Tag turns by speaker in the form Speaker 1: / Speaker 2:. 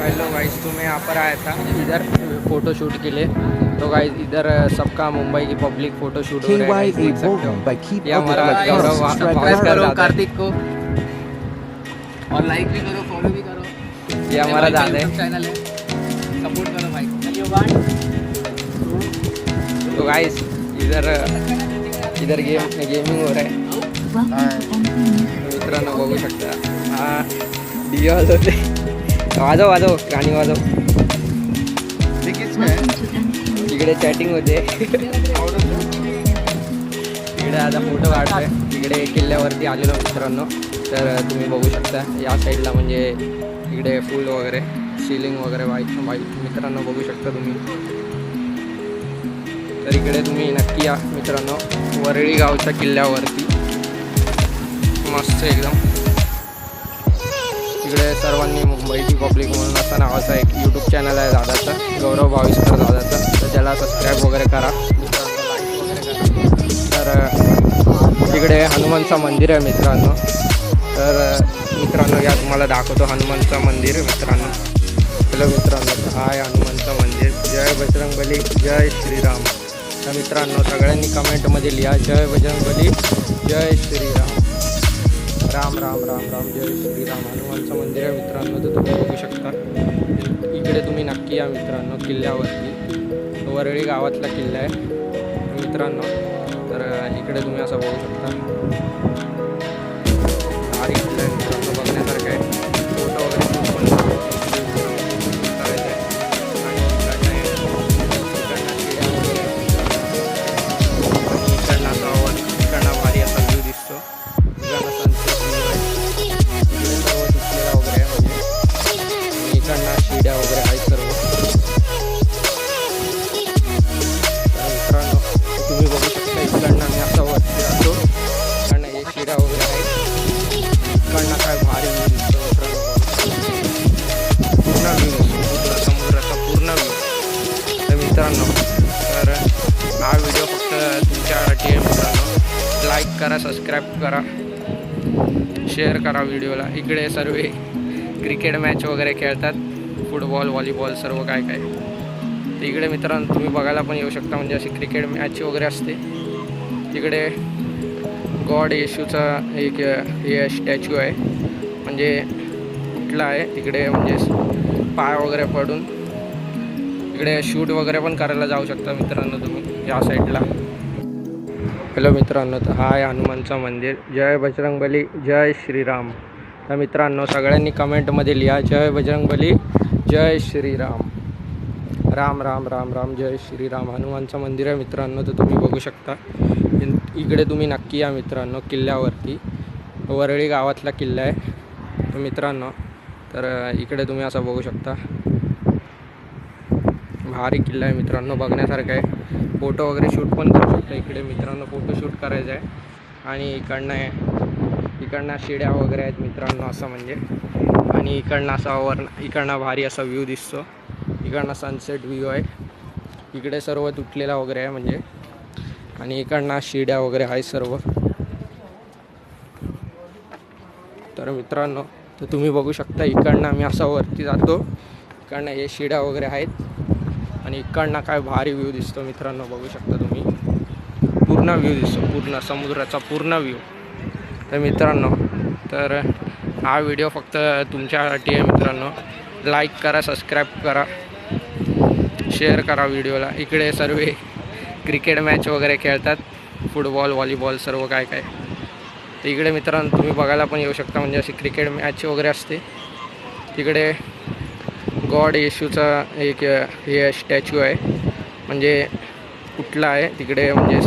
Speaker 1: Hello guys, तो मैं यहाँ पर आया था, इधर फ़ोटो शूट के लिए। तो गाइस इधर सबका मुंबई की पब्लिक फ़ोटो शूट हो रहा है, guys, देख सकते हो। ये हमारा गौरव भास्कर दादा
Speaker 2: कार्तिक को और लाइक भी करो, फॉलो भी करो।
Speaker 1: ये हमारा दादा है।
Speaker 2: चैनल है, सपोर्ट करो भाई। चलिए
Speaker 1: तो गाइस इधर गेमिंग हो रहा है। मित्रांनो बघू शकता, हा डीजे वाजवते, वाजव गाणी वाजव। इकडे चॅटिंग होते, इकडे आता फोटो काढतोय। इकडे किल्ल्यावरती आलेलो मित्रांनो, तर तुम्ही बघू शकता या साईडला, म्हणजे इकडे फुल वगैरे सिलिंग वगैरे वाईट मित्रांनो बघू शकता तुम्ही। तर इकडे तुम्ही नक्की या मित्रांनो, वरळी गावच्या किल्ल्यावरती मस्त एकदम। इकडे सर्वांनी मुंबईची पब्लिक म्हणून असा नावाचा एक यूट्यूब चॅनल आहे दादाचा, गौरव भाविस्कर दादाचा, तर त्याला सबस्क्राईब वगैरे करा, तर इकडे हनुमानचं मंदिर आहे मित्रांनो। तर मित्रांनो या तुम्हाला दाखवतो हनुमानचं मंदिर मित्रांनो। हॅलो मित्रांनो, हाय हनुमानचं मंदिर। जय बजरंगबली, जय श्रीराम। तर मित्रांनो सगळ्यांनी कमेंटमध्ये लिहा जय बजरंगबली, जय श्रीराम, राम राम राम राम, जय श्रीराम। हनुमानचं मंदिर आहे मित्रांनो, तर तुम्ही बघू शकता। इकडे तुम्ही नक्की या मित्रांनो, किल्ल्यावरती वरळी गावातला किल्ला आहे मित्रांनो। तर इकडे तुम्ही असं बघू शकता, भारी किल्ला आहे मित्रांनो, बघण्यासारखं आहे। फोटो वगैरे करायचं आहे आणि इकडनं असा भारी असा व्ह्यू दिसतो। इकडनं सनसेट व्ह्यू आहे, इकडे सर्व दिसलेला वगैरे आहे, म्हणजे इकडनं शिड्या वगैरे आहेत सर्व। मित्रांनो तुम्ही बघू शकता, इकडनं मी असा वरती जातो, इकडनं हे शिड्या वगैरे आहेत, इकडनं काय भारी व्ह्यू दिसतो मित्रांनो, पूर्ण व्ह्यू दिसतो समुद्राचा पूर्ण व्ह्यू। तर मित्रांनो तर हा व्हिडिओ फक्त तुमच्यासाठी आहे मित्रांनो। लाईक करा, सबस्क्राईब करा, शेअर करा व्हिडिओला। इकडे सर्व क्रिकेट मॅच वगैरे खेळतात, फुटबॉल व्हॉलीबॉल सर्व काय काय। तर इकडे मित्रांनो तुम्ही बघायला पण येऊ शकता, म्हणजे अशी क्रिकेट मॅच वगैरे असते। तिकडे गॉड येशूचा एक हे स्टॅच्यू आहे, म्हणजे कुठला आहे तिकडे, म्हणजे पाय वगैरे पडून इकडे शूट वगैरे पण करायला जाऊ शकता मित्रांनो तुम्ही या साईडला। हॅलो मित्रांनो, तर हाय हनुमानचं मंदिर। जय बजरंगबली, जय श्रीराम। तर मित्रांनो सगळ्यांनी कमेंटमध्ये लिहा जय बजरंगबली, जय श्रीराम, राम राम राम राम, जय श्रीराम। हनुमानचं मंदिर आहे मित्रांनो, तर तुम्ही बघू शकता। इकडे तुम्ही नक्की या मित्रांनो, किल्ल्यावरती वरळी गावातला किल्ला आहे तर मित्रांनो। तर इकडे तुम्ही असं बघू शकता, भारी किल्ला आहे मित्रांनो, बघण्यासारखं आहे। फोटो वगैरे शूट पण करू शकता इकडे मित्रांनो, फोटो शूट करायचं आहे। आणि इकडनं शिड्या वगैरे आहेत मित्रांनो असं, म्हणजे आणि इकडनं असा इकडनं भारी असा व्ह्यू दिसतो। इकडनं सनसेट व्ह्यू आहे, इकडे सर्व तुटलेला वगैरे आहे म्हणजे, आणि इकडनं शिड्या वगैरे आहे सर्व। तर मित्रांनो तर तुम्ही बघू शकता, इकडनं आम्ही असा वरती जातो, इकडनं हे शिड्या वगैरे आहेत, आणि इकडनं काय भारी व्ह्यू दिसतो मित्रांनो, बघू शकता तुम्ही, पूर्ण व्ह्यू दिसतो, पूर्ण समुद्राचा पूर्ण व्ह्यू। तर मित्रांनो तर हा व्हिडिओ फक्त तुमच्यासाठी आहे मित्रांनो। लाईक करा, सबस्क्राईब करा, शेअर करा व्हिडिओला। इकडे सर्व क्रिकेट मॅच वगैरे खेळतात, फुटबॉल व्हॉलीबॉल सर्व काय काय। तर इकडे मित्रांनो तुम्ही बघायला पण येऊ शकता, म्हणजे अशी क्रिकेट मॅच वगैरे असते। तिकडे गॉड येशूचा एक हे स्टॅच्यू आहे, म्हणजे कुठला आहे तिकडे, म्हणजे